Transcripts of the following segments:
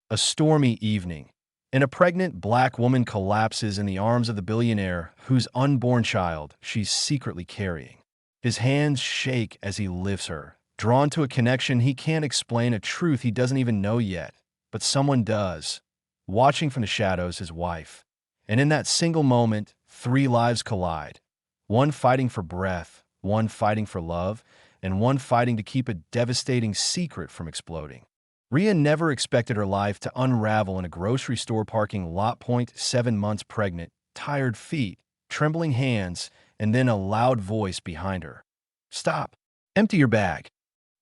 A stormy evening, and a pregnant black woman collapses in the arms of the billionaire whose unborn child she's secretly carrying. His hands shake as he lifts her, drawn to a connection he can't explain, a truth he doesn't even know yet. But someone does, watching from the shadows, his wife. And in that single moment, three lives collide. One fighting for breath, one fighting for love, and one fighting to keep a devastating secret from exploding. Rya never expected her life to unravel in a grocery store parking lot. 7 months pregnant, tired feet, trembling hands, and then a loud voice behind her. "Stop! Empty your bag!"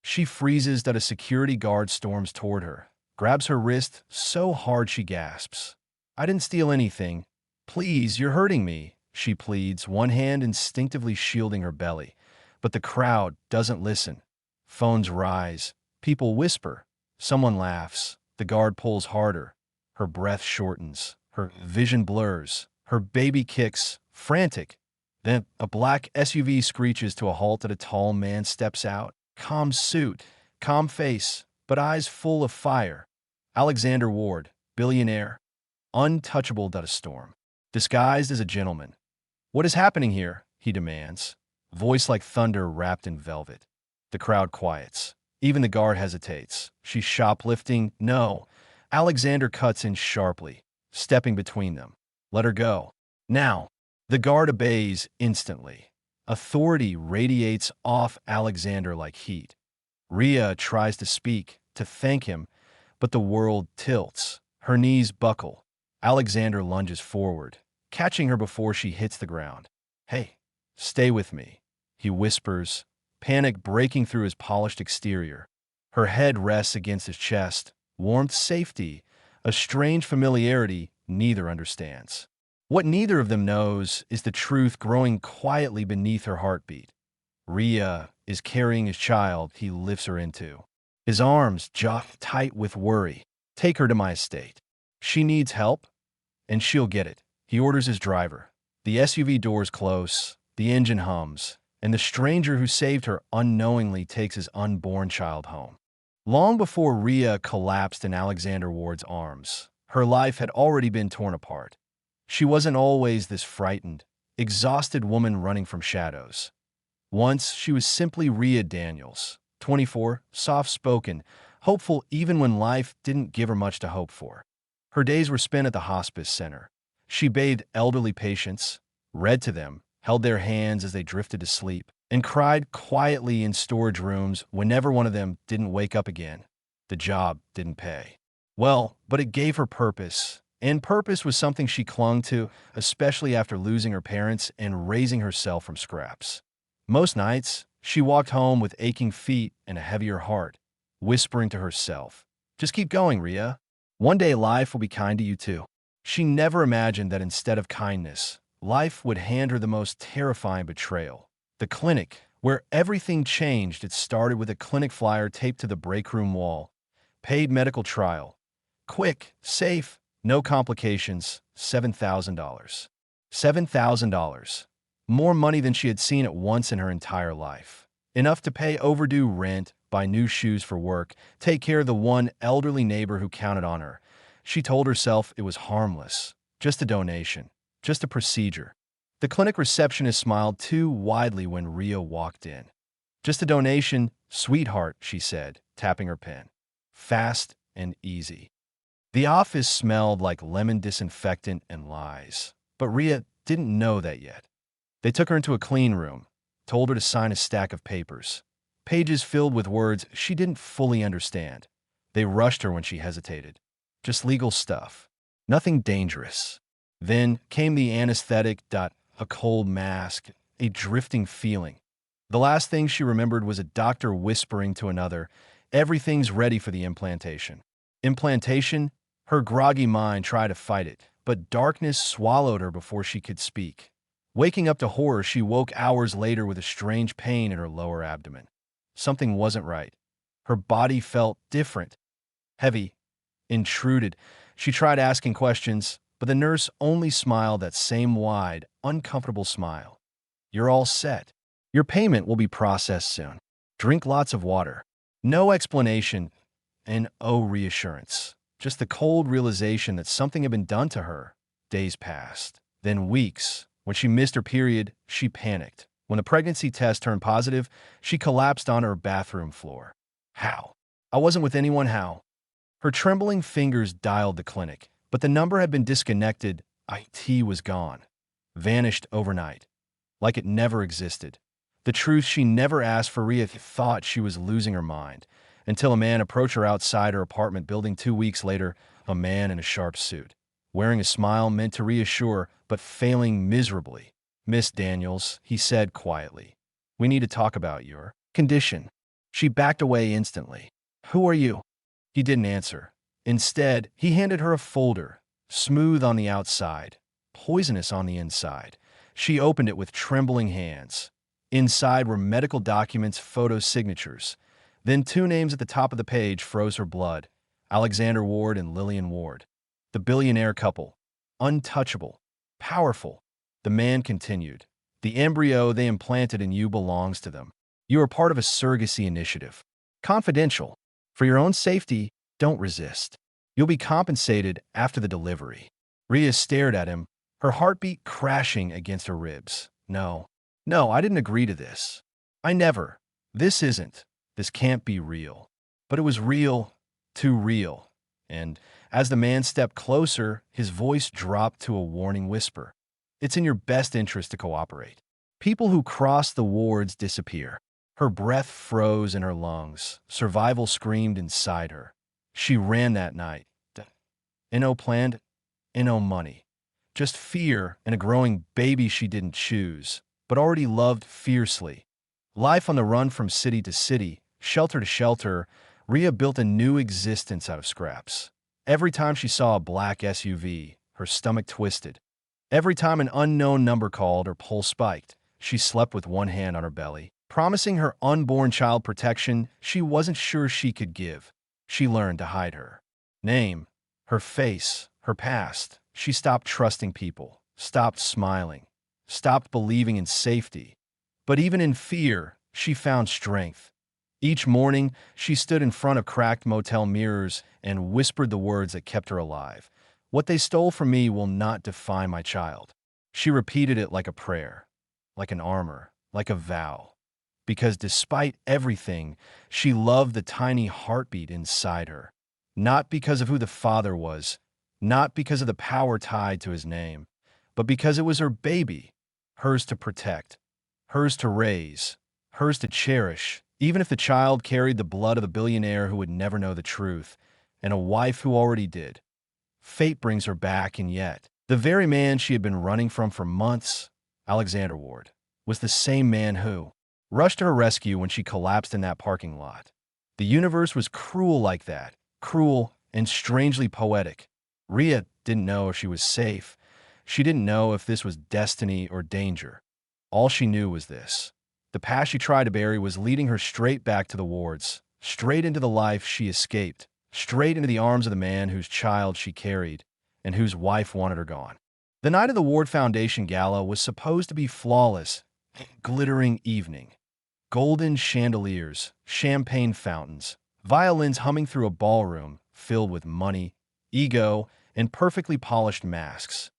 She freezes that a security guard storms toward her, grabs her wrist so hard she gasps. "I didn't steal anything. Please, you're hurting me," she pleads, one hand instinctively shielding her belly. But the crowd doesn't listen. Phones rise. People whisper. Someone laughs. The guard pulls harder. Her breath shortens. Her vision blurs. Her baby kicks, frantic. Then a black SUV screeches to a halt as a tall man steps out. Calm suit, calm face, but eyes full of fire. Alexander Ward, billionaire, untouchable to a storm, disguised as a gentleman. "What is happening here?" he demands, voice like thunder wrapped in velvet. The crowd quiets. Even the guard hesitates. "She's shoplifting." "No." Alexander cuts in sharply, stepping between them. "Let her go. Now." The guard obeys instantly. Authority radiates off Alexander like heat. Rya tries to speak, to thank him, but the world tilts. Her knees buckle. Alexander lunges forward, catching her before she hits the ground. "Hey, stay with me," he whispers, panic breaking through his polished exterior. Her head rests against his chest. Warmth, safety, a strange familiarity neither understands. What neither of them knows is the truth growing quietly beneath her heartbeat. Rya is carrying his child he lifts her into. His arms jaw tight with worry. "Take her to my estate. She needs help, and she'll get it," he orders his driver. The SUV doors close, the engine hums, and the stranger who saved her unknowingly takes his unborn child home. Long before Rya collapsed in Alexander Ward's arms, her life had already been torn apart. She wasn't always this frightened, exhausted woman running from shadows. Once she was simply Rya Daniels, 24, soft-spoken, hopeful even when life didn't give her much to hope for. Her days were spent at the hospice center. She bathed elderly patients, read to them, held their hands as they drifted to sleep, and cried quietly in storage rooms whenever one of them didn't wake up again. The job didn't pay well, but it gave her purpose. And purpose was something she clung to, especially after losing her parents and raising herself from scraps. Most nights, she walked home with aching feet and a heavier heart, whispering to herself, "Just keep going, Rya. One day life will be kind to you too." She never imagined that instead of kindness, life would hand her the most terrifying betrayal. The clinic, where everything changed. It started with a clinic flyer taped to the break room wall. Paid medical trial. Quick, safe, no complications, $7,000. $7,000. More money than she had seen at once in her entire life. Enough to pay overdue rent, buy new shoes for work, take care of the one elderly neighbor who counted on her. She told herself it was harmless. Just a donation. Just a procedure. The clinic receptionist smiled too widely when Rya walked in. "Just a donation, sweetheart," she said, tapping her pen. Fast and easy. The office smelled like lemon disinfectant and lies, but Rya didn't know that yet. They took her into a clean room, told her to sign a stack of papers, pages filled with words she didn't fully understand. They rushed her when she hesitated. Just legal stuff. Nothing dangerous. Then came the anesthetic. A cold mask, a drifting feeling. The last thing she remembered was a doctor whispering to another, "Everything's ready for the implantation." Implantation? Her groggy mind tried to fight it, but darkness swallowed her before she could speak. Waking up to horror, she woke hours later with a strange pain in her lower abdomen. Something wasn't right. Her body felt different, heavy, intruded. She tried asking questions, but the nurse only smiled that same wide, uncomfortable smile. "You're all set. Your payment will be processed soon. Drink lots of water." No explanation, and oh reassurance. just the cold realization that something had been done to her. Days passed, then weeks. When she missed her period, she panicked. When the pregnancy test turned positive, she collapsed on her bathroom floor. How? I wasn't with anyone, how? Her trembling fingers dialed the clinic, but the number had been disconnected. IT was gone. Vanished overnight. Like it never existed. The truth she never asked for. Rya thought she was losing her mind, until a man approached her outside her apartment building 2 weeks later, a man in a sharp suit, wearing a smile meant to reassure, but failing miserably. "Miss Daniels," he said quietly, "we need to talk about your condition." She backed away instantly. "Who are you?" He didn't answer. Instead, he handed her a folder, smooth on the outside, poisonous on the inside. She opened it with trembling hands. Inside were medical documents, photo signatures. Then 2 names at the top of the page froze her blood: Alexander Ward and Lillian Ward. The billionaire couple. Untouchable. Powerful. The man continued. "The embryo they implanted in you belongs to them. You are part of a surrogacy initiative. Confidential. For your own safety, don't resist. You'll be compensated after the delivery." Rya stared at him, her heartbeat crashing against her ribs. No, I didn't agree to this. I never. This can't be real." But it was real, too real. And as the man stepped closer, his voice dropped to a warning whisper. "It's in your best interest to cooperate. People who cross the wards disappear." Her breath froze in her lungs. Survival screamed inside her. She ran that night. No planned, no money. Just fear and a growing baby she didn't choose, but already loved fiercely. Life on the run from city to city, shelter to shelter, Rya built a new existence out of scraps. Every time she saw a black SUV, her stomach twisted. Every time an unknown number called, her pulse spiked. She slept with one hand on her belly, promising her unborn child protection she wasn't sure she could give. She learned to hide her name, her face, her past. She stopped trusting people, stopped smiling, stopped believing in safety. But even in fear, she found strength. Each morning, she stood in front of cracked motel mirrors and whispered the words that kept her alive. "What they stole from me will not define my child." She repeated it like a prayer, like an armor, like a vow. Because despite everything, she loved the tiny heartbeat inside her. Not because of who the father was, not because of the power tied to his name, but because it was her baby, hers to protect, hers to raise, hers to cherish, even if the child carried the blood of a billionaire who would never know the truth, and a wife who already did. Fate brings her back, and yet, the very man she had been running from for months, Alexander Ward, was the same man who rushed to her rescue when she collapsed in that parking lot. The universe was cruel like that, cruel and strangely poetic. Rya didn't know if she was safe. She didn't know if this was destiny or danger. All she knew was this. The past she tried to bury was leading her straight back to the wards, straight into the life she escaped, straight into the arms of the man whose child she carried and whose wife wanted her gone. The night of the Ward Foundation Gala was supposed to be flawless, glittering evening. Golden chandeliers, champagne fountains, violins humming through a ballroom filled with money, ego, and perfectly polished masks.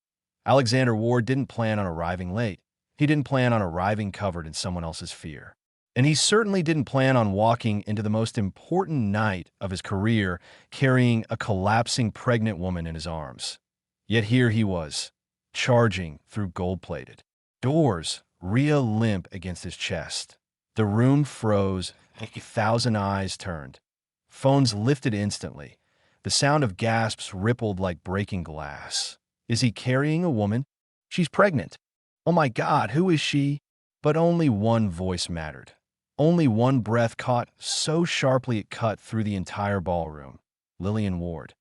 Alexander Ward didn't plan on arriving late. He didn't plan on arriving covered in someone else's fear. And he certainly didn't plan on walking into the most important night of his career carrying a collapsing pregnant woman in his arms. Yet here he was, charging through gold-plated doors, Rya limp against his chest. The room froze, 1,000 eyes turned. Phones lifted instantly. The sound of gasps rippled like breaking glass. Is he carrying a woman? She's pregnant. Oh my God, who is she? But only one voice mattered. Only one breath caught so sharply it cut through the entire ballroom. Lillian Ward.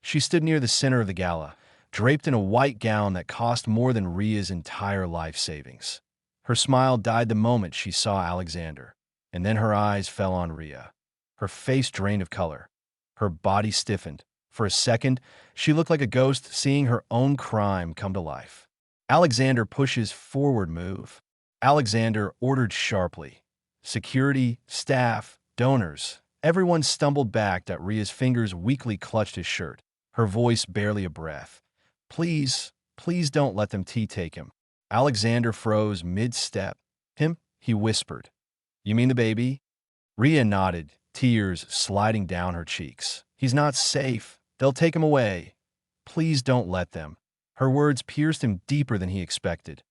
She stood near the center of the gala, draped in a white gown that cost more than Rya's entire life savings. Her smile died the moment she saw Alexander, and then her eyes fell on Rya. Her face drained of color. Her body stiffened. For a second, she looked like a ghost seeing her own crime come to life. Alexander pushes forward move. Alexander ordered sharply. Security, staff, donors, everyone stumbled back as Rya's fingers weakly clutched his shirt. her voice barely a breath. Please, please don't let them take him. Alexander froze mid-step. Him? He whispered. You mean the baby? Rhea nodded, tears sliding down her cheeks. He's not safe. They'll take him away. Please don't let them. Her words pierced him deeper than he expected.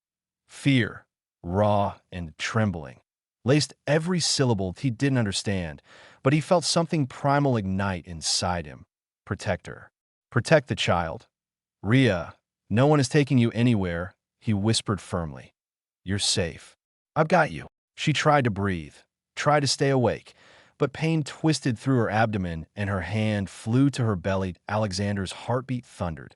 Fear, raw and trembling, laced every syllable he didn't understand, but he felt something primal ignite inside him. Protect her. Protect the child. Rhea, no one is taking you anywhere, he whispered firmly. You're safe. I've got you. She tried to breathe, tried to stay awake, but pain twisted through her abdomen and her hand flew to her belly. Alexander's heartbeat thundered.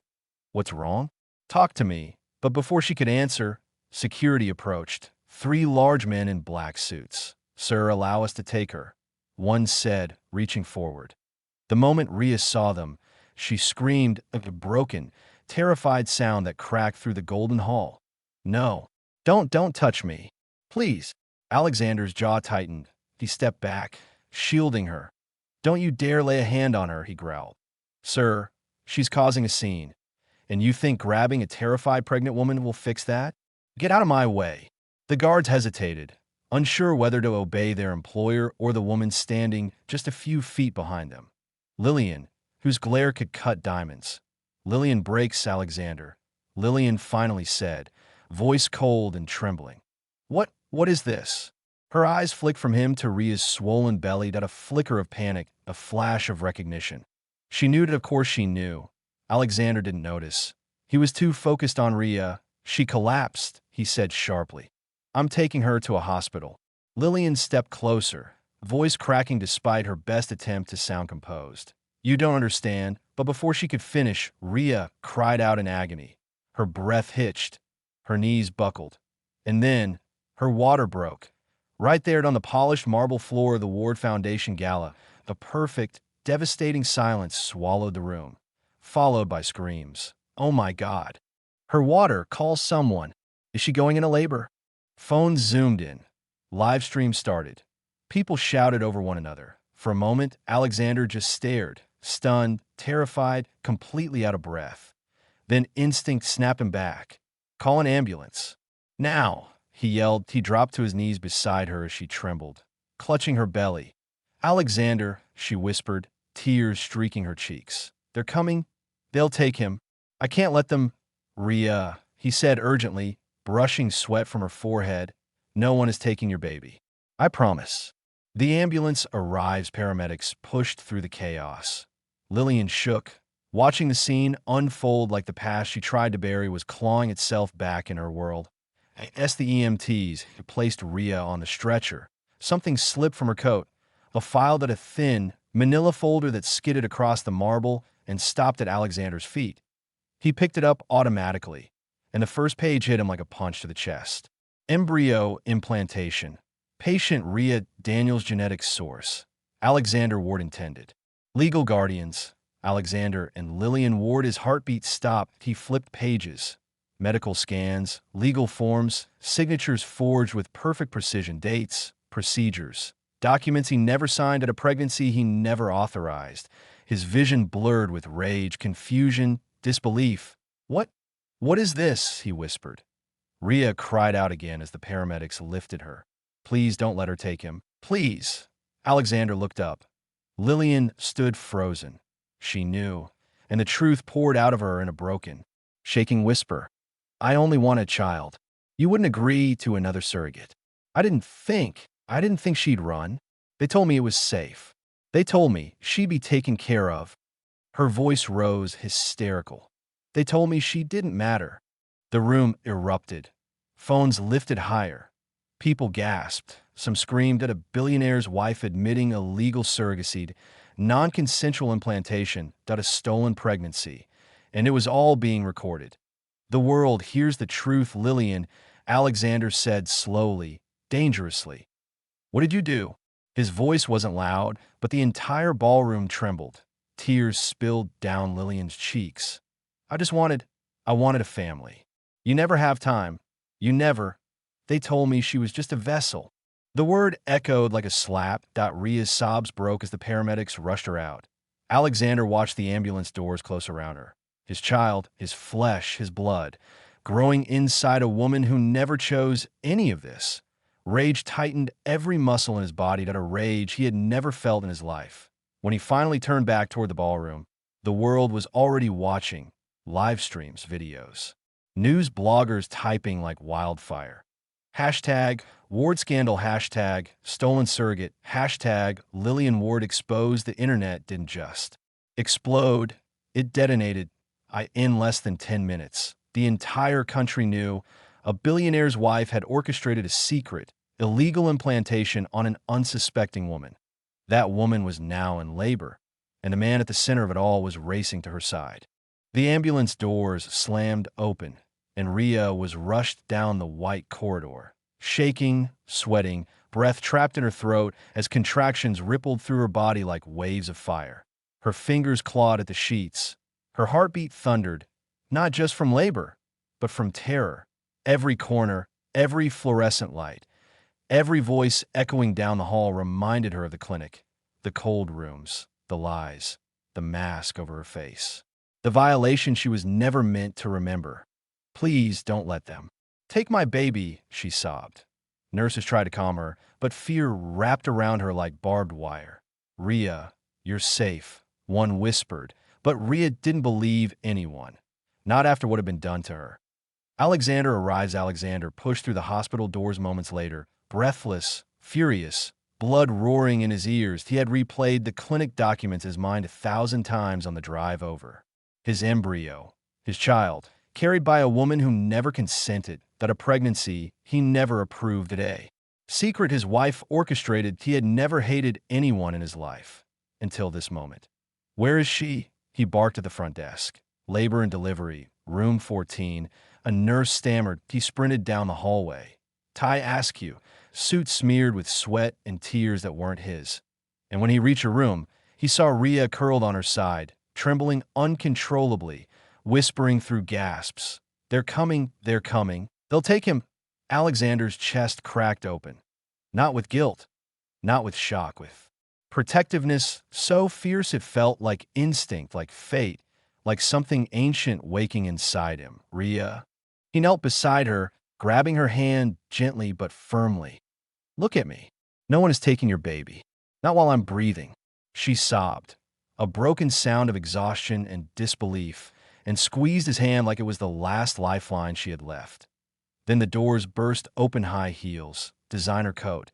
What's wrong? Talk to me. But before she could answer, security approached. 3 large men in black suits. Sir, allow us to take her, one said, reaching forward. The moment Rhea saw them, she screamed a broken, terrified sound that cracked through the golden hall. No, don't touch me. Please. Alexander's jaw tightened. He stepped back, shielding her. Don't you dare lay a hand on her, he growled. Sir, she's causing a scene. And you think grabbing a terrified pregnant woman will fix that? Get out of my way. The guards hesitated, unsure whether to obey their employer or the woman standing just a few feet behind them. Lillian, whose glare could cut diamonds. Lillian breaks Alexander. Lillian finally said, voice cold and trembling. What is this? Her eyes flicked from him to Rhea's swollen belly at a flicker of panic, a flash of recognition. She knew that of course she knew. Alexander didn't notice. He was too focused on Rhea. She collapsed, he said sharply. I'm taking her to a hospital. Lillian stepped closer, voice cracking despite her best attempt to sound composed. You don't understand, but before she could finish, Rhea cried out in agony. Her breath hitched, her knees buckled. And then, her water broke. Right there on the polished marble floor of the Ward Foundation Gala, a perfect, devastating silence swallowed the room, followed by screams. Oh my God. Her water, call someone. Is she going into labor? Phones zoomed in. Live stream started. People shouted over one another. For a moment, Alexander just stared, stunned, terrified, completely out of breath. Then instinct snapped him back. Call an ambulance. Now, he yelled. He dropped to his knees beside her as she trembled, clutching her belly. Alexander, she whispered, tears streaking her cheeks. They're coming. They'll take him. I can't let them. Rhea, he said urgently, brushing sweat from her forehead. No one is taking your baby. I promise. The ambulance arrives. Paramedics pushed through the chaos. Lillian shook, watching the scene unfold like the past she tried to bury was clawing itself back in her world. As the EMTs placed Rhea on the stretcher, something slipped from her coat, a file that a thin, manila folder that skidded across the marble and stopped at Alexander's feet. He picked it up automatically, and the first page hit him like a punch to the chest. Embryo implantation. Patient Rhea Daniels genetic source. Alexander Ward intended. Legal guardians. Alexander and Lillian Ward. His heartbeat stopped. He flipped pages. Medical scans, legal forms, signatures forged with perfect precision, dates, procedures, documents he never signed at a pregnancy he never authorized. His vision blurred with rage, confusion, disbelief. What is this? He whispered. Rhea cried out again as the paramedics lifted her. Please don't let her take him. Please. Alexander looked up. Lillian stood frozen. She knew, and the truth poured out of her in a broken, shaking whisper. I only want a child. You wouldn't agree to another surrogate. I didn't think she'd run. They told me it was safe. They told me she'd be taken care of. Her voice rose, hysterical. They told me she didn't matter. The room erupted. Phones lifted higher. People gasped. Some screamed at a billionaire's wife admitting illegal surrogacy, non-consensual implantation, a stolen pregnancy. And it was all being recorded. The world hears the truth, Lillian, Alexander said slowly, dangerously. What did you do? His voice wasn't loud, but the entire ballroom trembled. Tears spilled down Lillian's cheeks. I wanted a family. You never have time. You never. They told me she was just a vessel. The word echoed like a slap. Rhea's sobs broke as the paramedics rushed her out. Alexander watched the ambulance doors close around her. His child, his flesh, his blood, growing inside a woman who never chose any of this. Rage tightened every muscle in his body, a rage he had never felt in his life. When he finally turned back toward the ballroom, the world was already watching live streams, videos, news bloggers typing like wildfire. Hashtag Ward scandal, hashtag stolen surrogate, hashtag Lillian Ward exposed. The internet didn't just explode, it detonated. In less than 10 minutes, the entire country knew a billionaire's wife had orchestrated a secret, illegal implantation on an unsuspecting woman. That woman was now in labor, and the man at the center of it all was racing to her side. The ambulance doors slammed open, and Rya was rushed down the white corridor, shaking, sweating, breath trapped in her throat as contractions rippled through her body like waves of fire. Her fingers clawed at the sheets. Her heartbeat thundered, not just from labor, but from terror. Every corner, every fluorescent light, every voice echoing down the hall reminded her of the clinic, the cold rooms, the lies, the mask over her face. The violation she was never meant to remember. Please don't let them. Take my baby, she sobbed. Nurses tried to calm her, but fear wrapped around her like barbed wire. Rya, you're safe, one whispered, but Rya didn't believe anyone, not after what had been done to her. Alexander pushed through the hospital doors moments later, breathless, furious, blood roaring in his ears. He had replayed the clinic documents in his mind 1,000 times on the drive over. His embryo, his child, carried by a woman who never consented, that a pregnancy he never approved today. Secret his wife orchestrated. He had never hated anyone in his life until this moment. Where is she? He barked at the front desk. Labor and delivery, room 14. A nurse stammered. He sprinted down the hallway. Ty Askew, suit smeared with sweat and tears that weren't his. And when he reached her room, he saw Rya curled on her side, trembling uncontrollably, whispering through gasps. They're coming, they're coming. They'll take him. Alexander's chest cracked open. Not with guilt, not with shock, with protectiveness so fierce it felt like instinct, like fate, like something ancient waking inside him. Rya. He knelt beside her, grabbing her hand gently but firmly. Look at me. No one is taking your baby. Not while I'm breathing. She sobbed, a broken sound of exhaustion and disbelief, and squeezed his hand like it was the last lifeline she had left. Then the doors burst open. High heels, designer coat,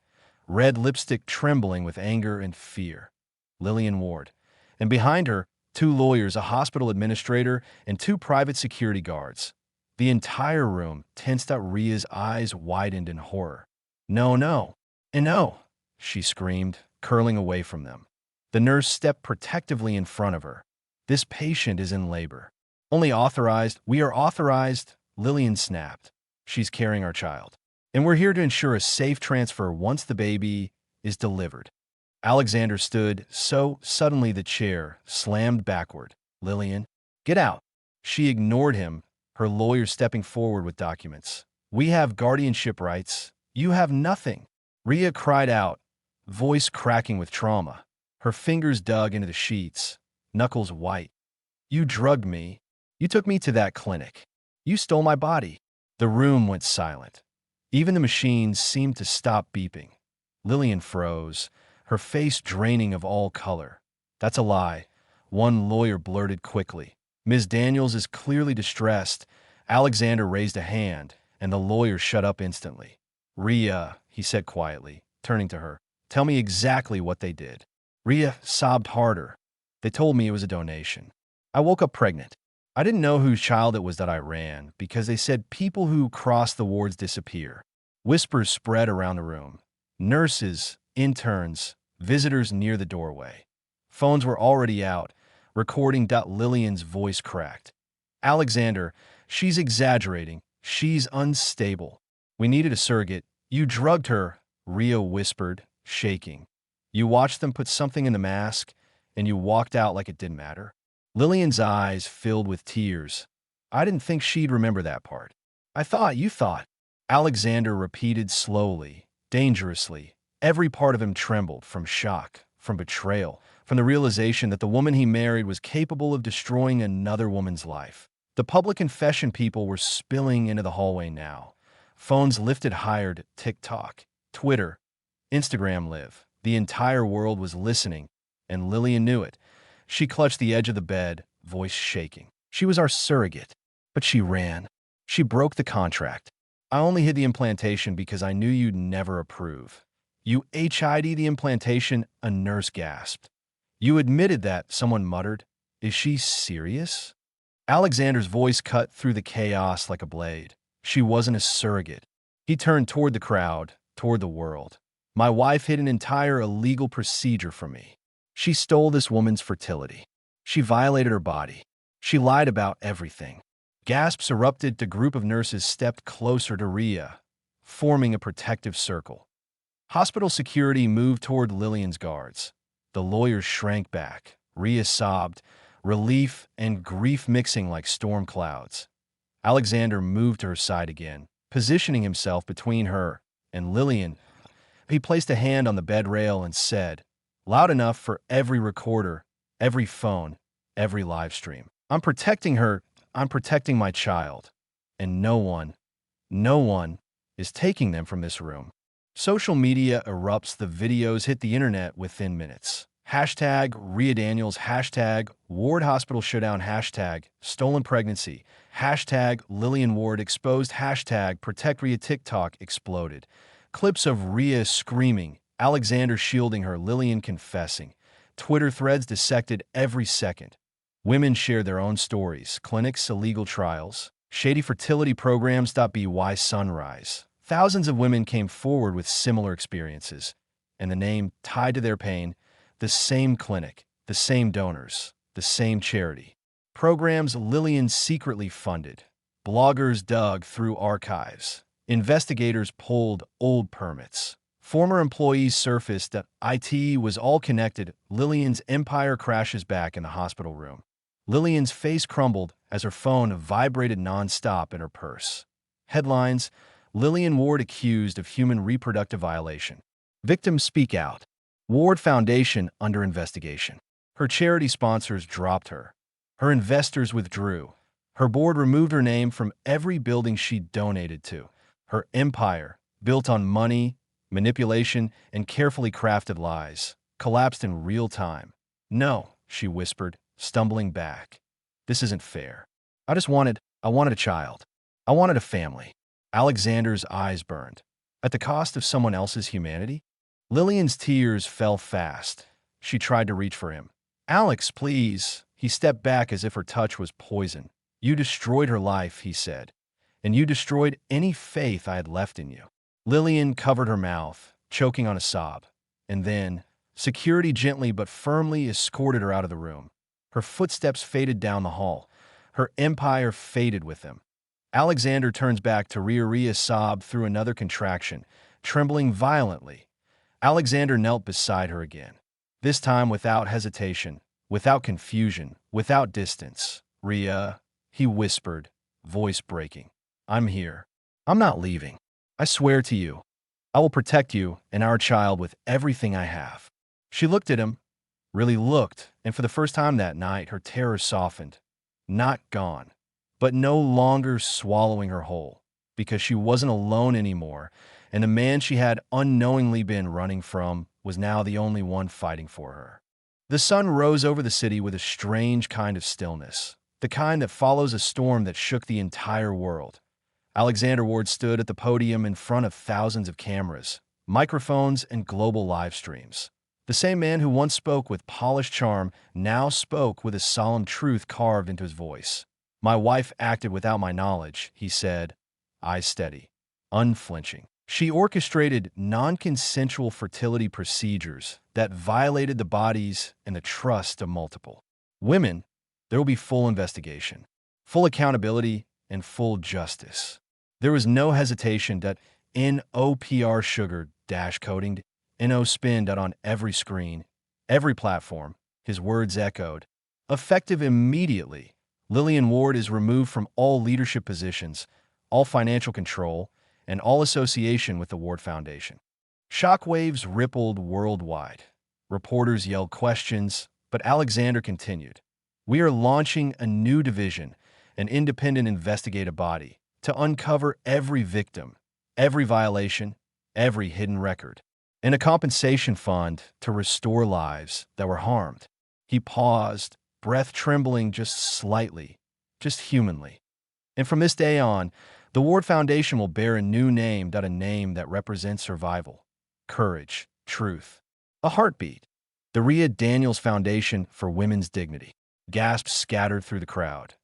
red lipstick trembling with anger and fear. Lillian Ward. And behind her, 2 lawyers, a hospital administrator, and 2 private security guards. The entire room tensed up. Rya's eyes widened in horror. No, no, and no, she screamed, curling away from them. The nurse stepped protectively in front of her. This patient is in labor. We are authorized, Lillian snapped. She's carrying our child. And we're here to ensure a safe transfer once the baby is delivered. Alexander stood, so suddenly the chair slammed backward. Lillian, get out. She ignored him, her lawyer stepping forward with documents. We have guardianship rights. You have nothing. Rya cried out, voice cracking with trauma. Her fingers dug into the sheets, knuckles white. You drugged me. You took me to that clinic. You stole my body. The room went silent. Even the machines seemed to stop beeping. Lillian froze, her face draining of all color. That's a lie, one lawyer blurted quickly. Ms. Daniels is clearly distressed. Alexander raised a hand, and the lawyer shut up instantly. Rya, he said quietly, turning to her, tell me exactly what they did. Rya sobbed harder. They told me it was a donation. I woke up pregnant. I didn't know whose child it was that I ran, because they said people who cross the wards disappear. Whispers spread around the room. Nurses, interns, visitors near the doorway. Phones were already out, recording. Lillian's voice cracked. Alexander, she's exaggerating. She's unstable. We needed a surrogate. You drugged her, Rya whispered, shaking. You watched them put something in the mask, and you walked out like it didn't matter. Lillian's eyes filled with tears. I didn't think she'd remember that part. I thought you thought. Alexander repeated slowly, dangerously. Every part of him trembled from shock, from betrayal, from the realization that the woman he married was capable of destroying another woman's life. The public confession people were spilling into the hallway now. Phones lifted higher to TikTok, Twitter, Instagram live. The entire world was listening, and Lillian knew it. She clutched the edge of the bed, voice shaking. She was our surrogate, but she ran. She broke the contract. I only hid the implantation because I knew you'd never approve. You HID the implantation, a nurse gasped. You admitted that, someone muttered. Is she serious? Alexander's voice cut through the chaos like a blade. She wasn't a surrogate. He turned toward the crowd, toward the world. My wife hid an entire illegal procedure from me. She stole this woman's fertility. She violated her body. She lied about everything. Gasps erupted. The group of nurses stepped closer to Rya, forming a protective circle. Hospital security moved toward Lillian's guards. The lawyers shrank back. Rya sobbed, relief and grief mixing like storm clouds. Alexander moved to her side again, positioning himself between her and Lillian. He placed a hand on the bed rail and said, loud enough for every recorder, every phone, every live stream, I'm protecting her, I'm protecting my child, and no one is taking them from this room. Social media erupts. The videos hit the internet within minutes. Hashtag Rya Daniels, hashtag Ward Hospital Showdown, hashtag Stolen Pregnancy, hashtag Lillian Ward exposed, hashtag Protect Rya. TikTok exploded. Clips of Rya screaming, Alexander shielding her, Lillian confessing. Twitter threads dissected every second. Women shared their own stories, clinics, illegal trials, shady fertility programs. By Sunrise. Thousands of women came forward with similar experiences, and the name tied to their pain, the same clinic, the same donors, the same charity. Programs Lillian secretly funded. Bloggers dug through archives. Investigators pulled old permits. Former employees surfaced that IT was all connected. Lillian's empire crashes back in the hospital room. Lillian's face crumbled as her phone vibrated nonstop in her purse. Headlines: Lillian Ward accused of human reproductive violation. Victims speak out. Ward Foundation under investigation. Her charity sponsors dropped her. Her investors withdrew. Her board removed her name from every building she donated to. Her empire, built on money, manipulation, and carefully crafted lies, collapsed in real time. No, she whispered, stumbling back. This isn't fair. I wanted a child. I wanted a family. Alexander's eyes burned. At the cost of someone else's humanity? Lillian's tears fell fast. She tried to reach for him. Alex, please. He stepped back as if her touch was poison. You destroyed her life, he said, and you destroyed any faith I had left in you. Lillian covered her mouth, choking on a sob. And then, security gently but firmly escorted her out of the room. Her footsteps faded down the hall. Her empire faded with them. Alexander turns back to Rya. Rya sobbed through another contraction, trembling violently. Alexander knelt beside her again, this time without hesitation, without confusion, without distance. Rya, he whispered, voice breaking. I'm here. I'm not leaving. I swear to you, I will protect you and our child with everything I have. She looked at him, really looked, and for the first time that night, her terror softened. Not gone, but no longer swallowing her whole, because she wasn't alone anymore, and the man she had unknowingly been running from was now the only one fighting for her. The sun rose over the city with a strange kind of stillness, the kind that follows a storm that shook the entire world. Alexander Ward stood at the podium in front of thousands of cameras, microphones, and global live streams. The same man who once spoke with polished charm now spoke with a solemn truth carved into his voice. My wife acted without my knowledge, he said, eyes steady, unflinching. She orchestrated non-consensual fertility procedures that violated the bodies and the trust of multiple women. There will be full investigation, full accountability, and full justice. There was no hesitation that NOPR sugar dash coding NO spin on every screen, every platform. His words echoed. Effective immediately, Lillian Ward is removed from all leadership positions, all financial control, and all association with the Ward Foundation. Shockwaves rippled worldwide. Reporters yelled questions, but Alexander continued. We are launching a new division, an independent investigative body, to uncover every victim, every violation, every hidden record, and a compensation fund to restore lives that were harmed. He paused, breath trembling just slightly, just humanly. And from this day on, the Ward Foundation will bear a new name, a name that represents survival, courage, truth, a heartbeat. The Rya Daniels Foundation for Women's Dignity. Gasps scattered through the crowd.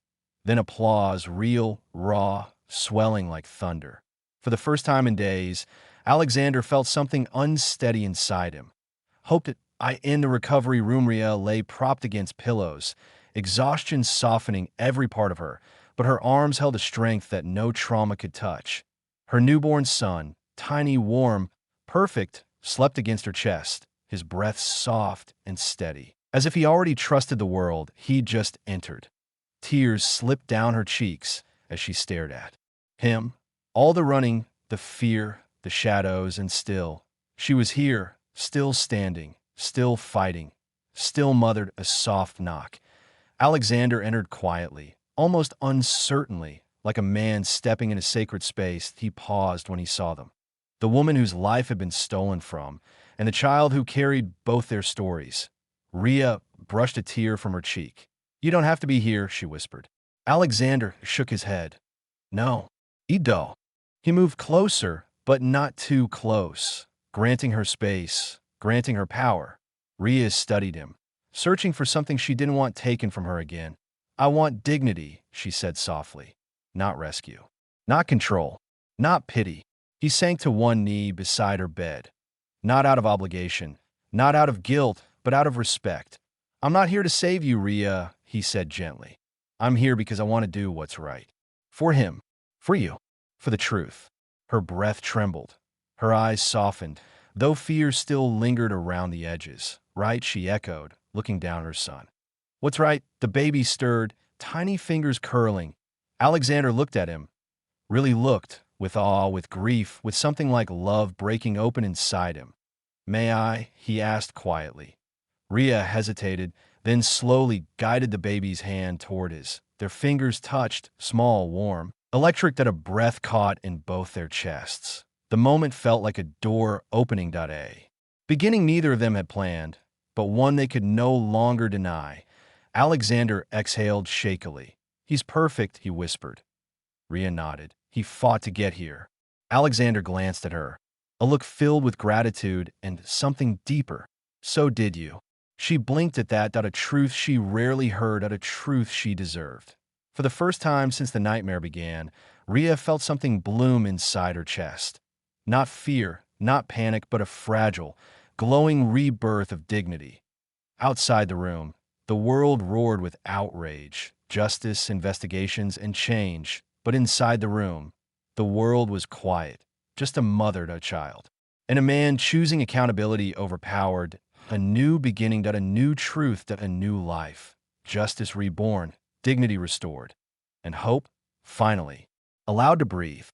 Then applause, real, raw, swelling like thunder. For the first time in days, Alexander felt something unsteady inside him. Hoped in the recovery room, Rya lay propped against pillows, exhaustion softening every part of her, but her arms held a strength that no trauma could touch. Her newborn son, tiny, warm, perfect, slept against her chest, his breath soft and steady. As if he already trusted the world he'd just entered. Tears slipped down her cheeks as she stared at him. All the running, the fear, the shadows, and still, she was here, still standing, still fighting, still mothered. A soft knock. Alexander entered quietly, almost uncertainly, like a man stepping in a sacred space. He paused when he saw them. The woman whose life had been stolen from, and the child who carried both their stories. Rya brushed a tear from her cheek. You don't have to be here, she whispered. Alexander shook his head. No, Ido. He moved closer, but not too close, granting her space, granting her power. Rya studied him, searching for something she didn't want taken from her again. I want dignity, she said softly. Not rescue. Not control. Not pity. He sank to one knee beside her bed. Not out of obligation, not out of guilt, but out of respect. I'm not here to save you, Rya, he said gently. I'm here because I want to do what's right. For him. For you. For the truth. Her breath trembled. Her eyes softened, though fear still lingered around the edges. Right, she echoed, looking down at her son. What's right? The baby stirred, tiny fingers curling. Alexander looked at him. Really looked, with awe, with grief, with something like love breaking open inside him. May I? He asked quietly. Rya hesitated, then slowly guided the baby's hand toward his. Their fingers touched, small, warm, electric, that a breath caught in both their chests. The moment felt like a door opening. Beginning neither of them had planned, but one they could no longer deny. Alexander exhaled shakily. He's perfect, he whispered. Rya nodded. He fought to get here. Alexander glanced at her, a look filled with gratitude and something deeper. So did you. She blinked at that, a truth she rarely heard, a truth she deserved. For the first time since the nightmare began, Rya felt something bloom inside her chest. Not fear, not panic, but a fragile, glowing rebirth of dignity. Outside the room, the world roared with outrage, justice, investigations, and change. But inside the room, the world was quiet, just a mother to a child. And a man choosing accountability overpowered, a new beginning, a new truth, a new life. Justice reborn, dignity restored, and hope, finally, allowed to breathe.